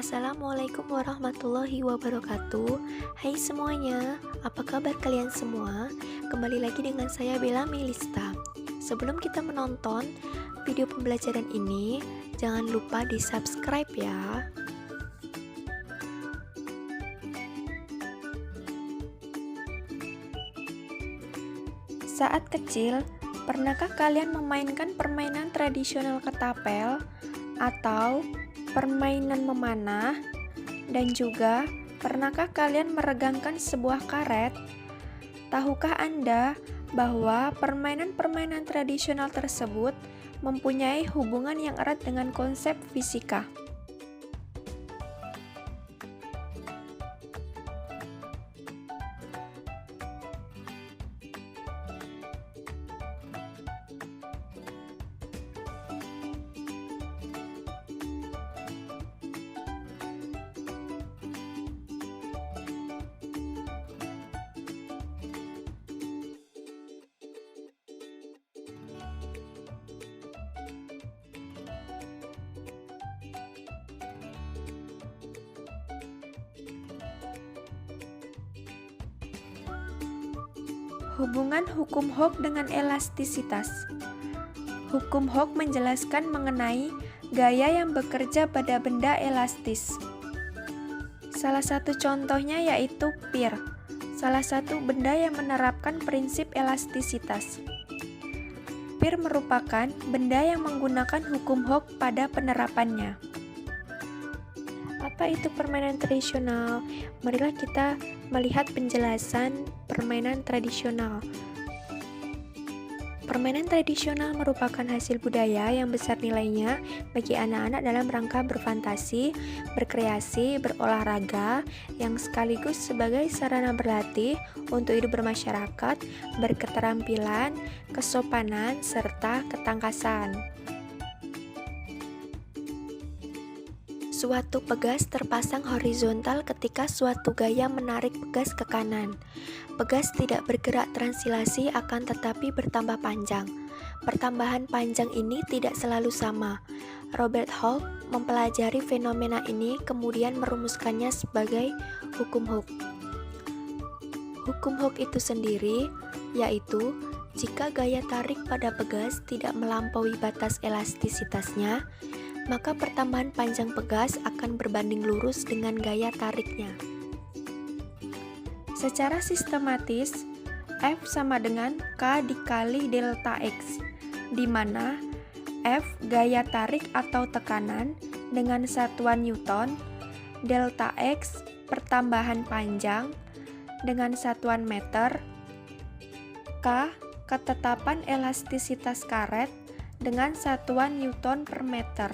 Assalamualaikum warahmatullahi wabarakatuh. Hai semuanya, apa kabar kalian semua? Kembali lagi dengan saya Bella Melista. Sebelum kita menonton video pembelajaran ini, jangan lupa di subscribe ya. Saat kecil, pernahkah kalian memainkan permainan tradisional ketapel atau permainan memanah? Dan juga, pernahkah kalian meregangkan sebuah karet? Tahukah Anda bahwa permainan-permainan tradisional tersebut mempunyai hubungan yang erat dengan konsep fisika? Hubungan hukum Hooke dengan elastisitas. Hukum Hooke menjelaskan mengenai gaya yang bekerja pada benda elastis. Salah satu contohnya yaitu pir, salah satu benda yang menerapkan prinsip elastisitas. Pir merupakan benda yang menggunakan hukum Hooke pada penerapannya. Apa itu permainan tradisional? Marilah kita melihat penjelasan permainan tradisional. Permainan tradisional merupakan hasil budaya yang besar nilainya bagi anak-anak dalam rangka berfantasi, berkreasi, berolahraga, yang sekaligus sebagai sarana berlatih untuk hidup bermasyarakat, berketerampilan, kesopanan, serta ketangkasan. Suatu pegas terpasang horizontal ketika suatu gaya menarik pegas ke kanan. Pegas tidak bergerak translasi akan tetapi bertambah panjang. Pertambahan panjang ini tidak selalu sama. Robert Hooke mempelajari fenomena ini kemudian merumuskannya sebagai hukum Hooke. Hukum Hooke itu sendiri yaitu jika gaya tarik pada pegas tidak melampaui batas elastisitasnya, maka pertambahan panjang pegas akan berbanding lurus dengan gaya tariknya. Secara sistematis, F sama dengan K dikali delta X, di mana F gaya tarik atau tekanan dengan satuan Newton, delta X pertambahan panjang dengan satuan meter, K ketetapan elastisitas karet dengan satuan Newton per meter.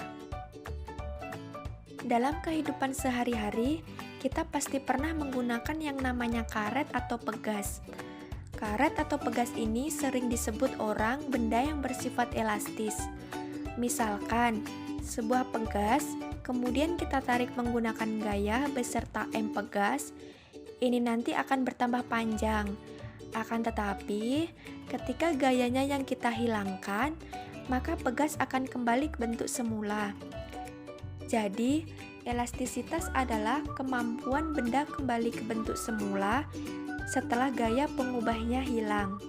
Dalam kehidupan sehari-hari, kita pasti pernah menggunakan yang namanya karet atau pegas. Karet atau pegas ini sering disebut orang benda yang bersifat elastis. Misalkan, sebuah pegas, kemudian kita tarik menggunakan gaya beserta M pegas, ini nanti akan bertambah panjang. Akan tetapi, ketika gayanya yang kita hilangkan, maka pegas akan kembali ke bentuk semula. Jadi, elastisitas adalah kemampuan benda kembali ke bentuk semula setelah gaya pengubahnya hilang.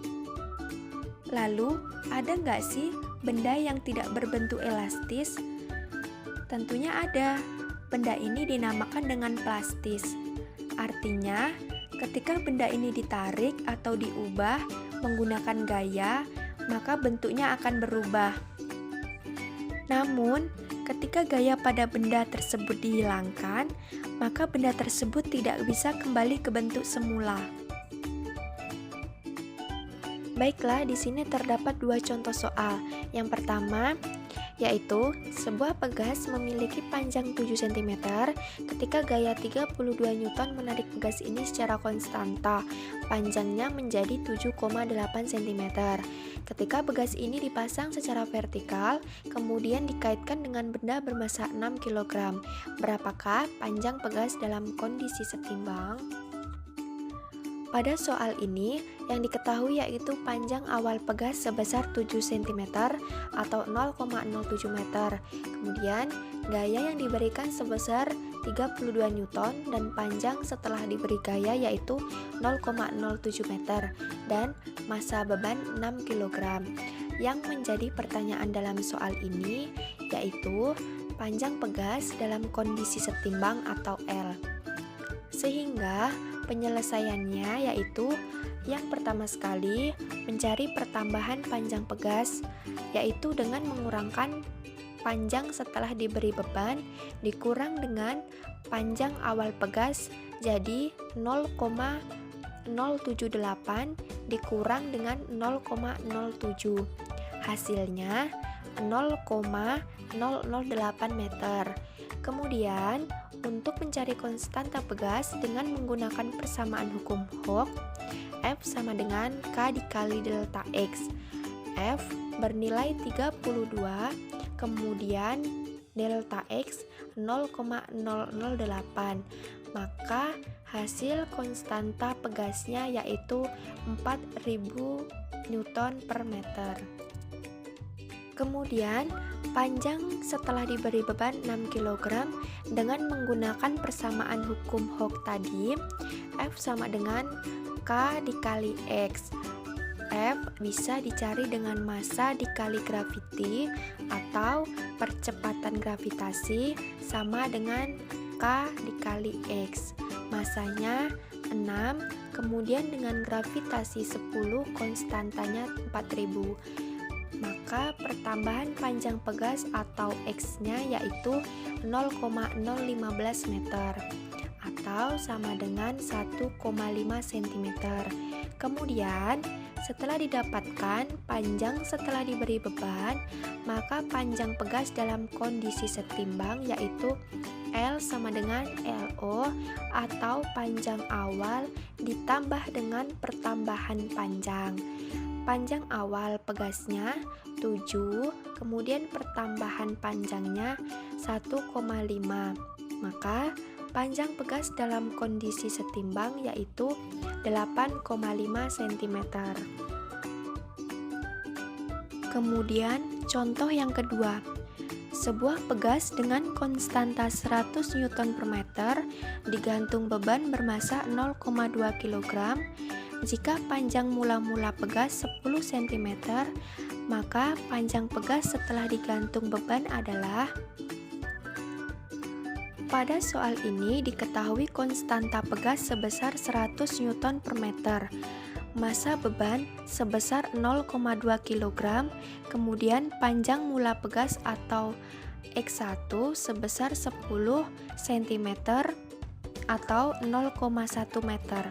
Lalu, ada nggak sih benda yang tidak berbentuk elastis? Tentunya ada. Benda ini dinamakan dengan plastis. Artinya, ketika benda ini ditarik atau diubah menggunakan gaya, maka bentuknya akan berubah. Namun, ketika gaya pada benda tersebut dihilangkan, maka benda tersebut tidak bisa kembali ke bentuk semula. Baiklah, di sini terdapat dua contoh soal. Yang pertama, yaitu sebuah pegas memiliki panjang 7 cm ketika gaya 32 Newton menarik pegas ini secara konstanta. Panjangnya menjadi 7,8 cm. Ketika pegas ini dipasang secara vertikal, kemudian dikaitkan dengan benda bermassa 6 kg. Berapakah panjang pegas dalam kondisi setimbang? Pada soal ini, yang diketahui yaitu panjang awal pegas sebesar 7 cm atau 0,07 meter. Kemudian, gaya yang diberikan sebesar 32 Newton dan panjang setelah diberi gaya yaitu 0,07 meter dan massa beban 6 kg. Yang menjadi pertanyaan dalam soal ini yaitu panjang pegas dalam kondisi setimbang atau L. Sehingga penyelesaiannya yaitu yang pertama sekali mencari pertambahan panjang pegas yaitu dengan mengurangkan panjang setelah diberi beban dikurang dengan panjang awal pegas, jadi 0,078 dikurang dengan 0,07. Hasilnya 0,008 meter. Kemudian untuk mencari konstanta pegas dengan menggunakan persamaan hukum Hooke, F sama dengan K dikali delta X. F bernilai 32, kemudian delta X 0,008. Maka hasil konstanta pegasnya yaitu 4000 Newton per meter. Kemudian panjang setelah diberi beban 6 kg dengan menggunakan persamaan hukum Hooke tadi, F sama dengan K dikali X. F bisa dicari dengan massa dikali graviti atau percepatan gravitasi sama dengan K dikali X. Massanya 6, kemudian dengan gravitasi 10, konstantanya 4000. Maka pertambahan panjang pegas atau X-nya yaitu 0,015 meter atau sama dengan 1,5 cm. Kemudian setelah didapatkan panjang setelah diberi beban, maka panjang pegas dalam kondisi setimbang yaitu L sama dengan LO atau panjang awal ditambah dengan pertambahan panjang. Panjang awal pegasnya 7, kemudian pertambahan panjangnya 1,5. Maka panjang pegas dalam kondisi setimbang yaitu 8,5 cm. Kemudian contoh yang kedua. Sebuah pegas dengan konstanta 100 Newton per meter digantung beban bermassa 0,2 kg. Jika panjang mula-mula pegas 10 cm, maka panjang pegas setelah digantung beban adalah. Pada soal ini diketahui konstanta pegas sebesar 100 Newton per meter, massa beban sebesar 0,2 kg, kemudian panjang mula pegas atau X1 sebesar 10 cm atau 0,1 meter.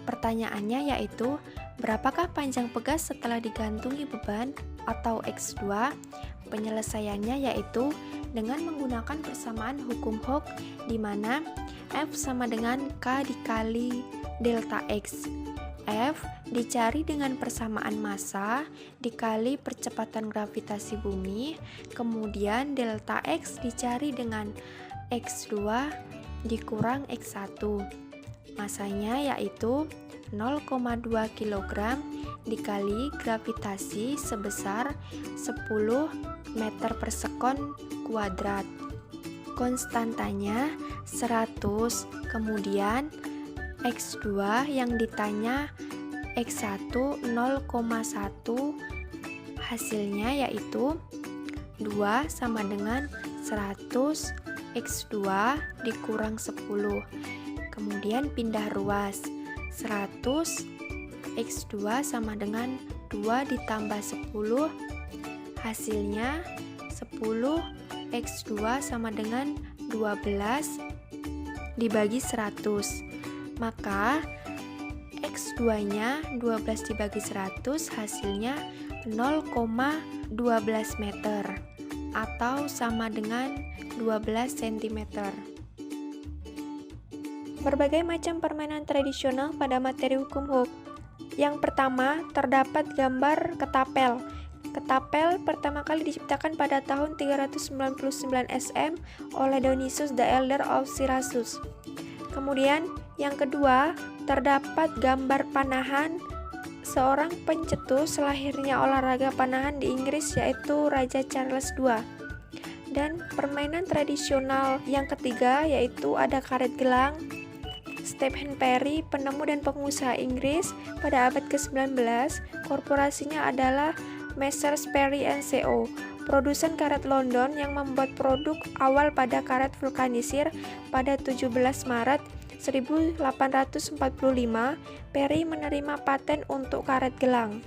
Pertanyaannya yaitu, berapakah panjang pegas setelah digantungi beban atau X2? Penyelesaiannya yaitu dengan menggunakan persamaan hukum Hooke di mana F sama dengan K dikali delta X. F dicari dengan persamaan massa dikali percepatan gravitasi bumi, kemudian delta X dicari dengan X2 dikurang X1. Massanya yaitu 0,2 kg dikali gravitasi sebesar 10 meter per sekon kuadrat. Konstantanya 100, kemudian X2 yang ditanya X1 0,1, hasilnya yaitu 2 sama dengan 100 X2 dikurang 10. Kemudian pindah ruas, 100 X2 sama dengan 2 ditambah 10, hasilnya 10 X2 sama dengan 12 dibagi 100. Maka X2 nya 12 dibagi 100 hasilnya 0,12 meter atau sama dengan 12 cm. Berbagai macam permainan tradisional pada materi hukum Hooke. Yang pertama, terdapat gambar ketapel. Ketapel pertama kali diciptakan pada tahun 399 SM oleh Dionysius the Elder of Syracuse. Kemudian, yang kedua, terdapat gambar panahan seorang pencetus lahirnya olahraga panahan di Inggris yaitu Raja Charles II. Dan permainan tradisional yang ketiga yaitu ada karet gelang. Stephen Perry, penemu dan pengusaha Inggris pada abad ke-19, korporasinya adalah Messrs Perry and Co. Produsen karet London yang membuat produk awal pada karet vulkanisir pada 17 Maret 1845, Perry menerima paten untuk karet gelang.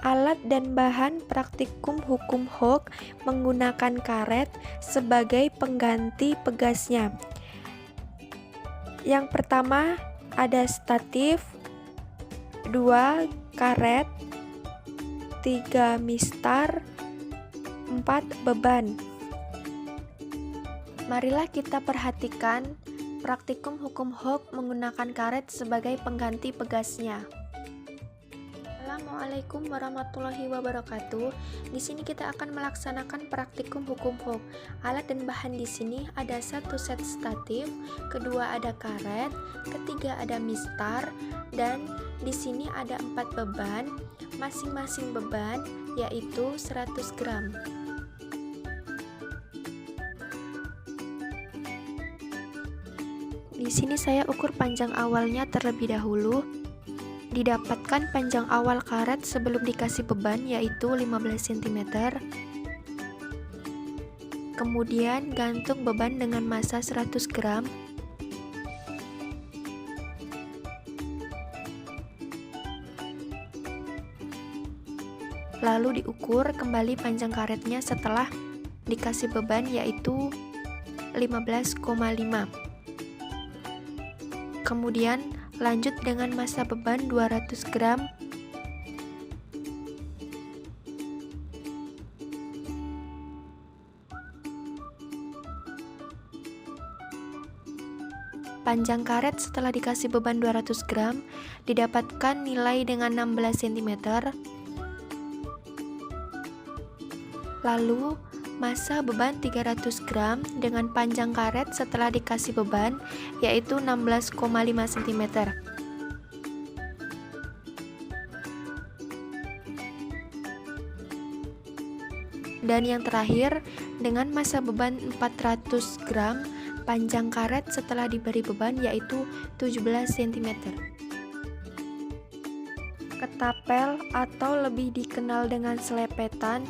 Alat dan bahan praktikum hukum Hooke menggunakan karet sebagai pengganti pegasnya. Yang pertama ada statif, 2 karet, 3 mistar, 4 beban. Marilah kita perhatikan praktikum hukum Hooke menggunakan karet sebagai pengganti pegasnya. Assalamualaikum warahmatullahi wabarakatuh. Di sini kita akan melaksanakan praktikum hukum Hooke. Alat dan bahan di sini ada 1 set statif, kedua ada karet, ketiga ada mistar, dan di sini ada 4 beban. Masing-masing beban yaitu 100 gram. Di sini saya ukur panjang awalnya terlebih dahulu. Didapatkan panjang awal karet sebelum dikasih beban yaitu 15 cm. Kemudian gantung beban dengan massa 100 gram. Lalu diukur kembali panjang karetnya setelah dikasih beban yaitu 15,5. Kemudian lanjut dengan massa beban 200 gram. Panjang karet setelah dikasih beban 200 gram didapatkan nilai dengan 16 cm. Lalu massa beban 300 gram dengan panjang karet setelah dikasih beban yaitu 16,5 cm. Dan yang terakhir dengan massa beban 400 gram panjang karet setelah diberi beban yaitu 17 cm. Ketapel atau lebih dikenal dengan selepetan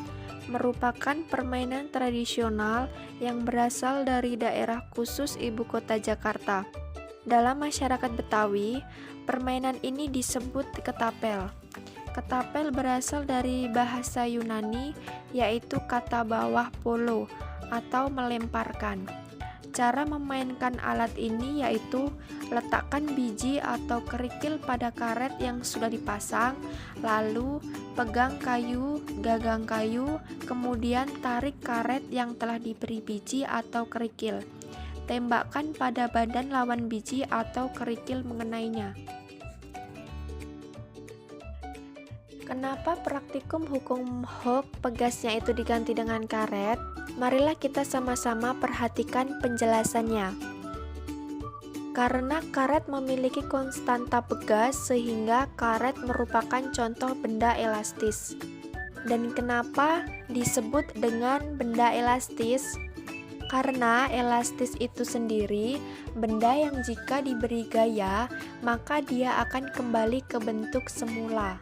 merupakan permainan tradisional yang berasal dari daerah khusus ibu kota Jakarta. Dalam masyarakat Betawi, permainan ini disebut ketapel. Ketapel berasal dari bahasa Yunani, yaitu kata bawah polo atau melemparkan. Cara memainkan alat ini yaitu letakkan biji atau kerikil pada karet yang sudah dipasang, lalu pegang kayu, gagang kayu, kemudian tarik karet yang telah diberi biji atau kerikil. Tembakkan pada badan lawan biji atau kerikil mengenainya. Kenapa praktikum hukum Hooke pegasnya itu diganti dengan karet? Marilah kita sama-sama perhatikan penjelasannya. Karena karet memiliki konstanta pegas sehingga karet merupakan contoh benda elastis. Dan kenapa disebut dengan benda elastis? Karena elastis itu sendiri benda yang jika diberi gaya, maka dia akan kembali ke bentuk semula.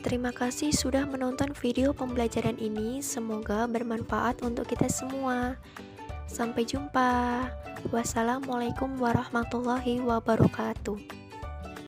Terima kasih sudah menonton video pembelajaran ini. Semoga bermanfaat untuk kita semua. Sampai jumpa. Wassalamualaikum warahmatullahi wabarakatuh.